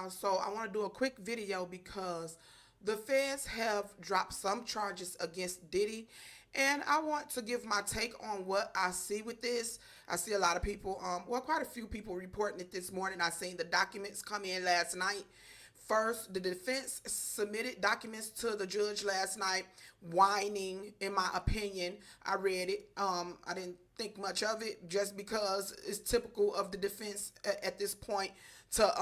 y'all. So I want to do a quick video because the feds have dropped some charges against Diddy, and I want to give my take on what I see with this. I see a lot of people, quite a few people reporting it this morning. I seen the documents come in last night. First, the defense submitted documents to the judge last night, whining, in my opinion. I read it. I didn't think much of it just because it's typical of the defense at this point to,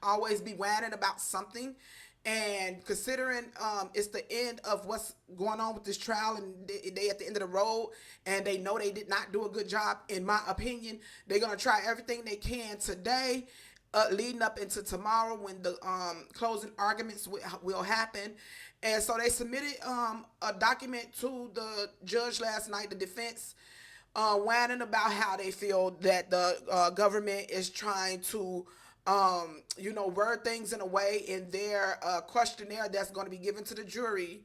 always be whining about something. And considering it's the end of what's going on with this trial, and they at the end of the road, and they know they did not do a good job, in my opinion, they're going to try everything they can today, leading up into tomorrow when the closing arguments will happen. And so they submitted a document to the judge last night, the defense, whining about how they feel that the government is trying to word things in a way in their questionnaire that's going to be given to the jury.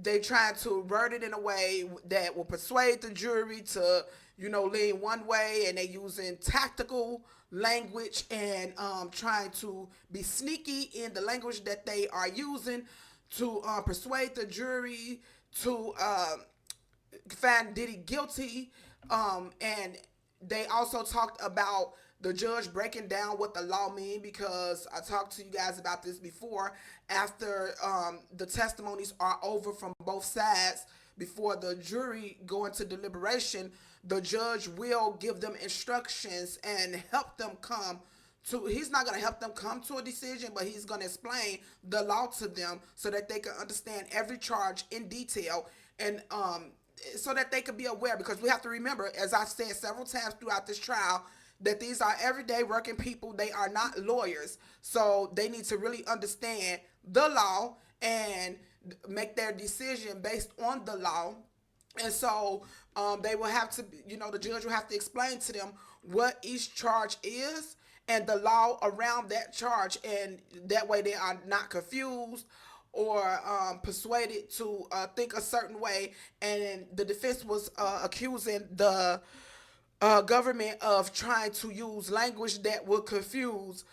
They trying to word it in a way that will persuade the jury to, lean one way, and they using tactical language and trying to be sneaky in the language that they are using to persuade the jury to find Diddy guilty. And they also talked about the judge breaking down what the law mean, because I talked to you guys about this before. After the testimonies are over from both sides, before the jury go into deliberation, the judge will give them instructions and help them come to, he's not going to help them come to a decision, but he's going to explain the law to them so that they can understand every charge in detail, and so that they can be aware. Because we have to remember, as I've said several times throughout this trial, that these are everyday working people. They are not lawyers. So they need to really understand the law and make their decision based on the law. And so they will have to, the judge will have to explain to them what each charge is and the law around that charge. And that way they are not confused or persuaded to think a certain way. And the defense was accusing the government of trying to use language that would confuse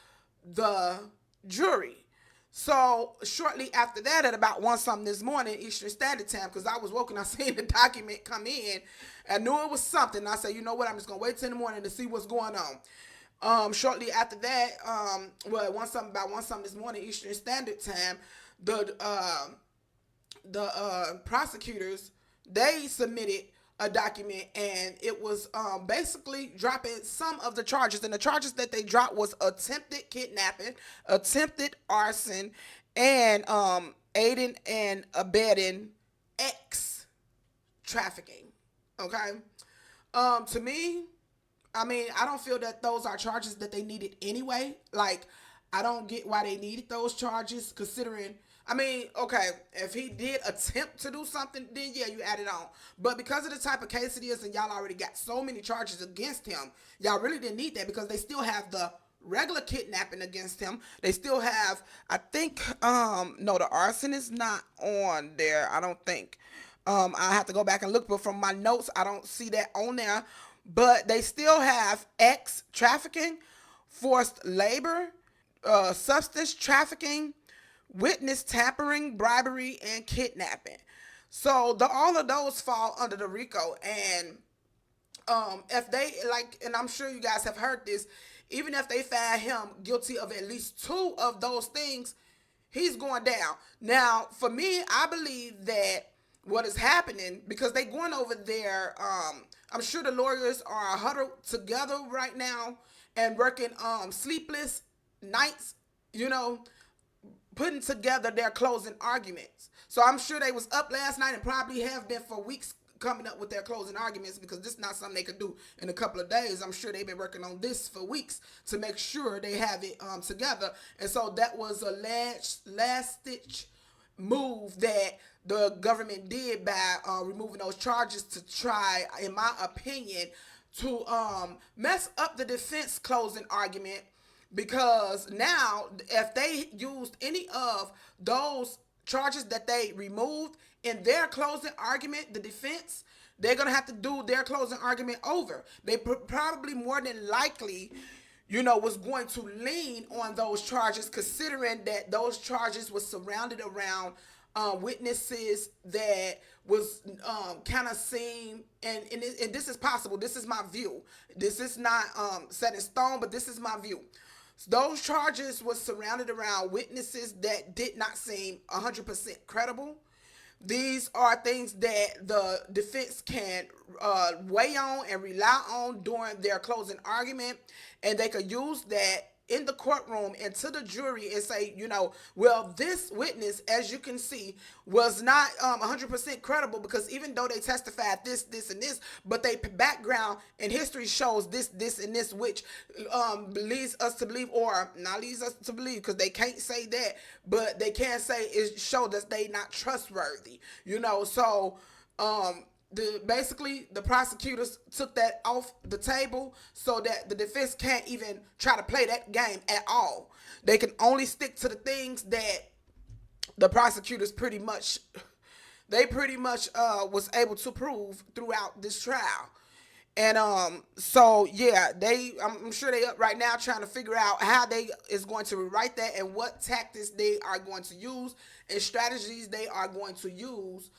the jury. So shortly after that, at about 1 something this morning, Eastern Standard Time, because I was woken, I seen the document come in. I knew it was something. I said, you know what, I'm just going to wait till in the morning to see what's going on. Shortly after that, about 1 something this morning, Eastern Standard Time, the prosecutors, they submitted a document, and it was basically dropping some of the charges. And the charges that they dropped was attempted kidnapping, attempted arson, and aiding and abetting X trafficking. Okay. To me, I don't feel that those are charges that they needed anyway. Like, I don't get why they needed those charges, considering, okay, if he did attempt to do something, then yeah, you add it on. But because of the type of case it is, and y'all already got so many charges against him, y'all really didn't need that, because they still have the regular kidnapping against him. They still have, I think, no, the arson is not on there, I don't think. I have to go back and look, but from my notes, I don't see that on there. But they still have X trafficking, forced labor, substance trafficking, witness tampering, bribery, and kidnapping. So all of those fall under the Rico. And if they, and I'm sure you guys have heard this, even if they find him guilty of at least 2 of those things, he's going down. Now, for me, I believe that what is happening, because they going over there, I'm sure the lawyers are huddled together right now and working sleepless nights, putting together their closing arguments. So I'm sure they was up last night and probably have been for weeks coming up with their closing arguments, because this is not something they could do in a couple of days. I'm sure they've been working on this for weeks to make sure they have it together. And so that was a last stitch move that the government did by removing those charges to try, in my opinion, to mess up the defense closing argument. Because now, if they used any of those charges that they removed in their closing argument, the defense, they're going to have to do their closing argument over. They probably more than likely, was going to lean on those charges, considering that those charges were surrounded around witnesses that was kind of seen, and this is possible. This is my view. This is not set in stone, but this is my view. Those charges was surrounded around witnesses that did not seem 100% credible. These are things that the defense can weigh on and rely on during their closing argument, and they could use that in the courtroom and to the jury and say, well, this witness, as you can see, was not 100% credible, because even though they testified this, and this, but they background and history shows this, and this, which leads us to believe, or not leads us to believe, because they can't say that, but they can say it showed that they not trustworthy, so basically the prosecutors took that off the table so that the defense can't even try to play that game at all. They can only stick to the things that the prosecutors pretty much was able to prove throughout this trial. And so yeah, I'm sure they up right now trying to figure out how they is going to rewrite that, and what tactics they are going to use and strategies they are going to use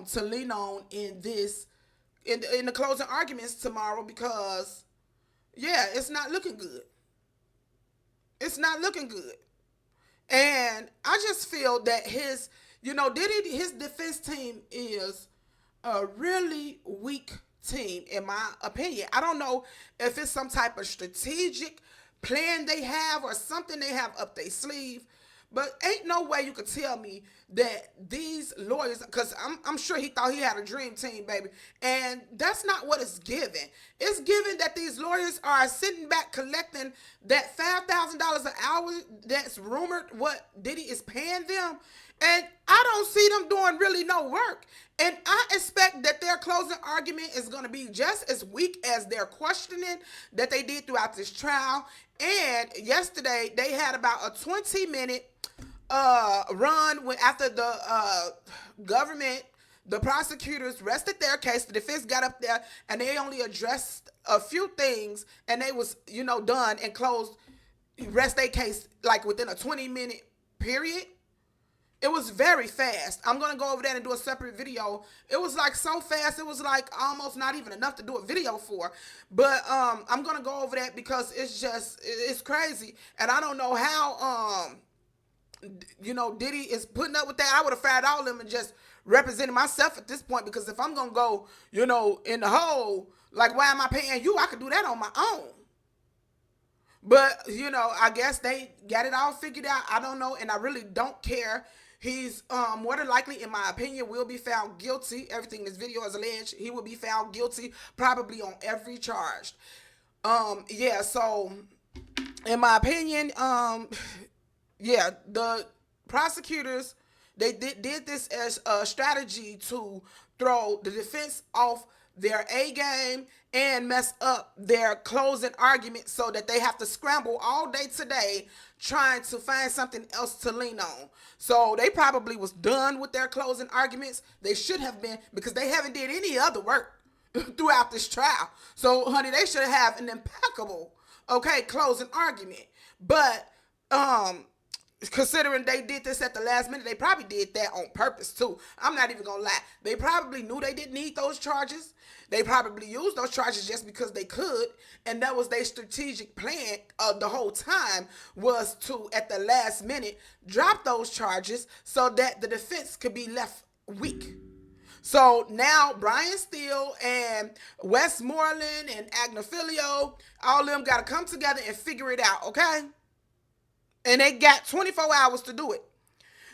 to lean on in the closing arguments tomorrow, because yeah, it's not looking good. It's not looking good. And I just feel that his defense team is a really weak team, in my opinion. I don't know if it's some type of strategic plan they have or something they have up their sleeve, but ain't no way you could tell me that these lawyers, because I'm sure he thought he had a dream team, baby, and that's not what it's given. It's given that these lawyers are sitting back collecting that $5,000 an hour that's rumored what Diddy is paying them, and I don't see them doing really no work. And I expect that their closing argument is going to be just as weak as their questioning that they did throughout this trial. And yesterday, they had about a 20-minute run after the government, the prosecutors rested their case. The defense got up there and they only addressed a few things, and they was done and closed, rest their case like within a 20-minute period. It was very fast. I'm going to go over that and do a separate video. It was like so fast. It was like almost not even enough to do a video for. But I'm going to go over that because it's crazy. And I don't know how, Diddy is putting up with that. I would have fired all of them and just represented myself at this point, because if I'm going to go, in the hole, like, why am I paying you? I could do that on my own. But, I guess they got it all figured out. I don't know, and I really don't care. He's more than likely, in my opinion, will be found guilty. Everything in this video is alleged. He will be found guilty, probably on every charge. So in my opinion, the prosecutors, they did this as a strategy to throw the defense off their A game and mess up their closing argument, so that they have to scramble all day today trying to find something else to lean on. So they probably was done with their closing arguments. They should have been, because they haven't did any other work throughout this trial. So honey, they should have an impeccable closing argument. But considering they did this at the last minute, they probably did that on purpose too. I'm not even gonna lie. They probably knew they didn't need those charges. They probably used those charges just because they could, and that was their strategic plan the whole time, was to, at the last minute, drop those charges so that the defense could be left weak. So now Brian Steele and Westmoreland and Agnifilio, all of them got to come together and figure it out, okay? And they got 24 hours to do it,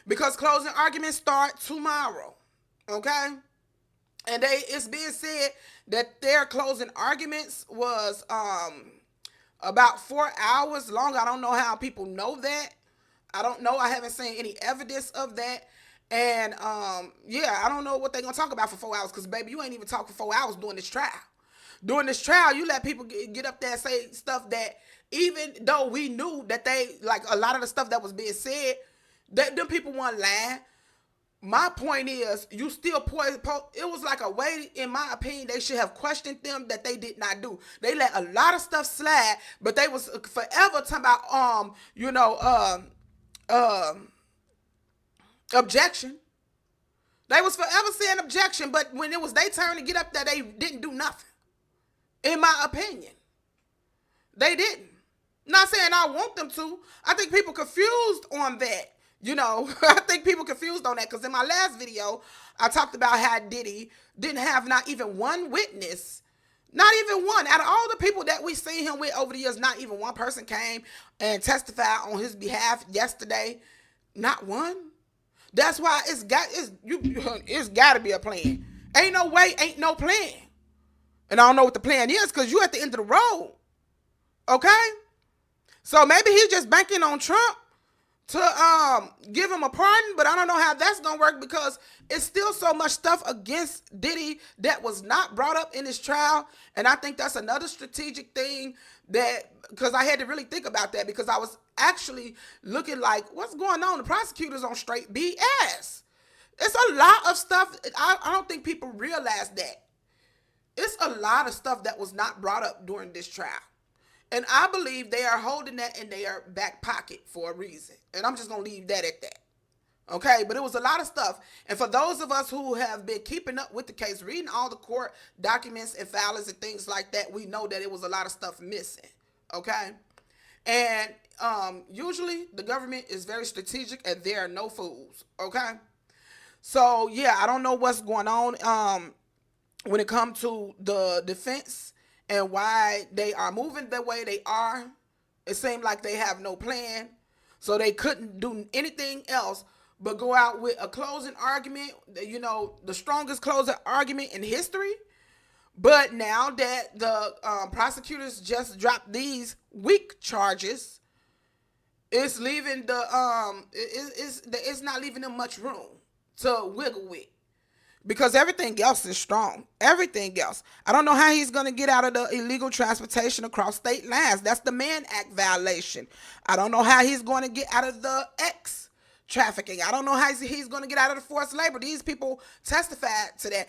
because closing arguments start tomorrow, okay? And it's being said that their closing arguments was about 4 hours long. I don't know how people know that. I don't know. I haven't seen any evidence of that. And I don't know what they're going to talk about for 4 hours, because, baby, you ain't even talking for 4 hours during this trial. During this trial, you let people get up there and say stuff that, even though we knew that they, like, a lot of the stuff that was being said, that them people weren't lying. My point is, you still it was like a way, in my opinion, they should have questioned them that they did not do. They let a lot of stuff slide, but they was forever talking about um objection. They was forever saying objection, but when it was their turn to get up there, they didn't do nothing. In my opinion, they didn't. Not saying I want them to. I think people confused on that. I think people confused on that because in my last video, I talked about how Diddy didn't have not even one witness. Not even one. Out of all the people that we seen him with over the years, not even one person came and testified on his behalf yesterday. Not one. That's why it's got to be a plan. Ain't no way, ain't no plan. And I don't know what the plan is because you at the end of the road. Okay? So maybe he's just banking on Trump to give him a pardon, but I don't know how that's gonna work because it's still so much stuff against Diddy that was not brought up in his trial, and I think that's another strategic thing that, because I had to really think about that because I was actually looking like, what's going on? The prosecutors on straight BS. It's a lot of stuff. I don't think people realize that. It's a lot of stuff that was not brought up during this trial. And I believe they are holding that in their back pocket for a reason. And I'm just going to leave that at that. Okay, but it was a lot of stuff. And for those of us who have been keeping up with the case, reading all the court documents and filings and things like that, we know that it was a lot of stuff missing. Okay? And usually the government is very strategic and there are no fools. Okay? So, yeah, I don't know what's going on when it comes to the defense and why they are moving the way they are. It seemed like they have no plan. So they couldn't do anything else but go out with a closing argument, the strongest closing argument in history. But now that the prosecutors just dropped these weak charges, it's leaving it's not leaving them much room to wiggle with. Because everything else is strong. Everything else. I don't know how he's going to get out of the illegal transportation across state lines. That's the Mann Act violation. I don't know how he's going to get out of the X trafficking. I don't know how he's going to get out of the forced labor. These people testified to that.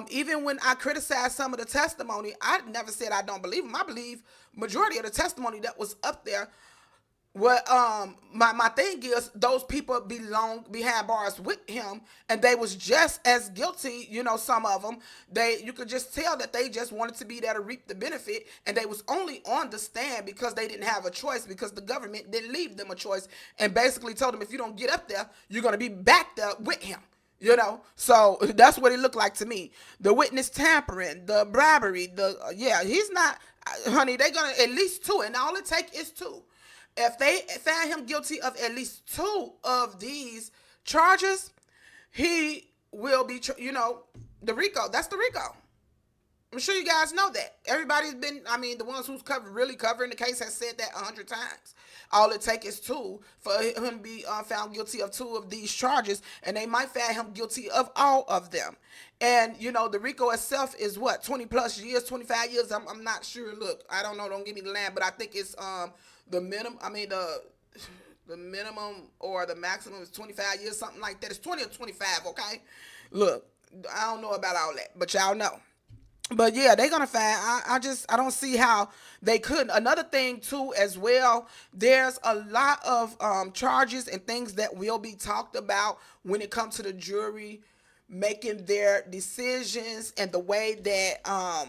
Even when I criticized some of the testimony, I never said I don't believe them. I believe majority of the testimony that was up there. What my thing is, those people belong behind bars with him, and they was just as guilty. Some of them, you could just tell that they just wanted to be there to reap the benefit, and they was only on the stand because they didn't have a choice, because the government didn't leave them a choice, and basically told them, if you don't get up there, you're gonna be back there with him. So that's what it looked like to me. The witness tampering, the bribery, he's not, honey. They're gonna at least two, and all it takes is two. If they find him guilty of at least two of these charges, he will be, the Rico. That's the Rico. I'm sure you guys know that. Everybody's been, the ones who's really covering the case has said that 100 times. All it takes is two for him to be found guilty of two of these charges, and they might find him guilty of all of them. And, the Rico itself is what, 20 plus years, 25 years? I'm not sure. Look, I don't know. Don't give me the land, but I think it's the minimum, the minimum or the maximum is 25 years, something like that. It's 20 or 25, okay? Look, I don't know about all that, but y'all know. But yeah, they're gonna find. I don't see how they couldn't. Another thing too, as well, there's a lot of charges and things that will be talked about when it comes to the jury making their decisions, and the way that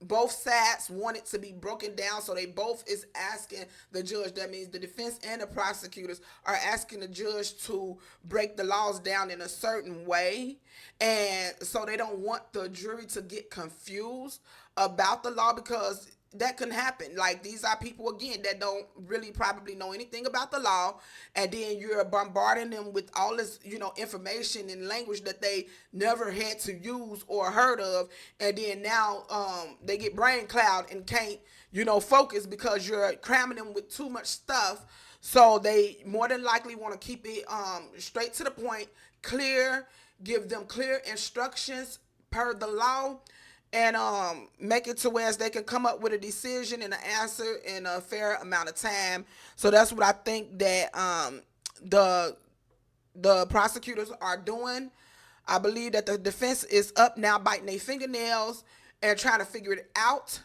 both sides want it to be broken down. So they both is asking the judge, that means the defense and the prosecutors are asking the judge to break the laws down in a certain way. And so they don't want the jury to get confused about the law, because that can happen. Like, these are people, again, that don't really probably know anything about the law, and then you're bombarding them with all this, information and language that they never had to use or heard of, and then now they get brain cloud and can't, focus because you're cramming them with too much stuff. So they more than likely want to keep it straight to the point, clear, give them clear instructions per the law, and make it to where they can come up with a decision and an answer in a fair amount of time. So that's what I think that the the prosecutors are doing. I believe that the defense is up now biting their fingernails and trying to figure it out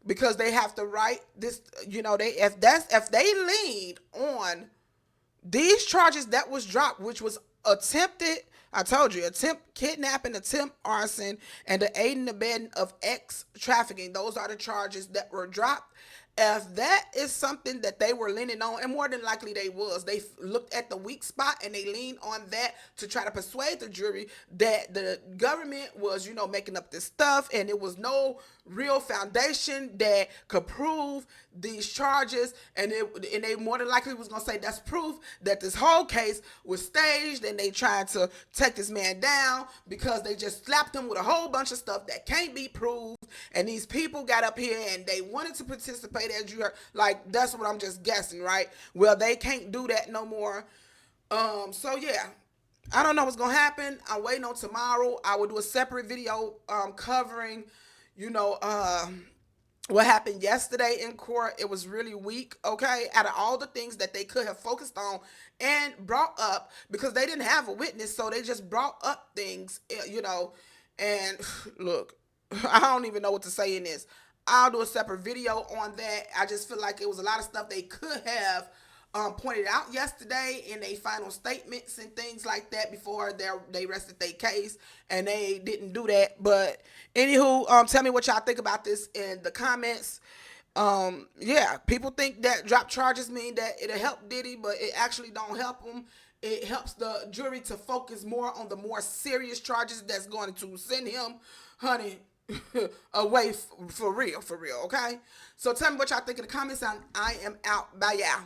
because they have to write this. They if they lean on these charges that was dropped, which was attempted, I told you, attempt kidnapping, attempt arson, and the aid and abetting of ex trafficking. Those are the charges that were dropped. If that is something that they were leaning on, and more than likely they looked at the weak spot and they leaned on that to try to persuade the jury that the government was, making up this stuff and it was no real foundation that could prove these charges, and they more than likely was gonna say that's proof that this whole case was staged and they tried to take this man down because they just slapped him with a whole bunch of stuff that can't be proved, and these people got up here and they wanted to participate, as you heard. Like, that's what I'm just guessing, right? Well, they can't do that no more. So yeah, I don't know what's gonna happen. I'm waiting on tomorrow. I will do a separate video covering, you know, what happened yesterday in court. It was really weak, okay? Out of all the things that they could have focused on and brought up, because they didn't have a witness, so they just brought up things, and look, I don't even know what to say in this. I'll do a separate video on that. I just feel like it was a lot of stuff they could have pointed out yesterday in their final statements and things like that before they rested their case, and they didn't do that. But anywho, tell me what y'all think about this in the comments. Yeah, people think that drop charges mean that it'll help Diddy, but it actually don't help him. It helps the jury to focus more on the more serious charges that's going to send him, honey, away for real, okay? So tell me what y'all think in the comments. I am out. Bye, y'all.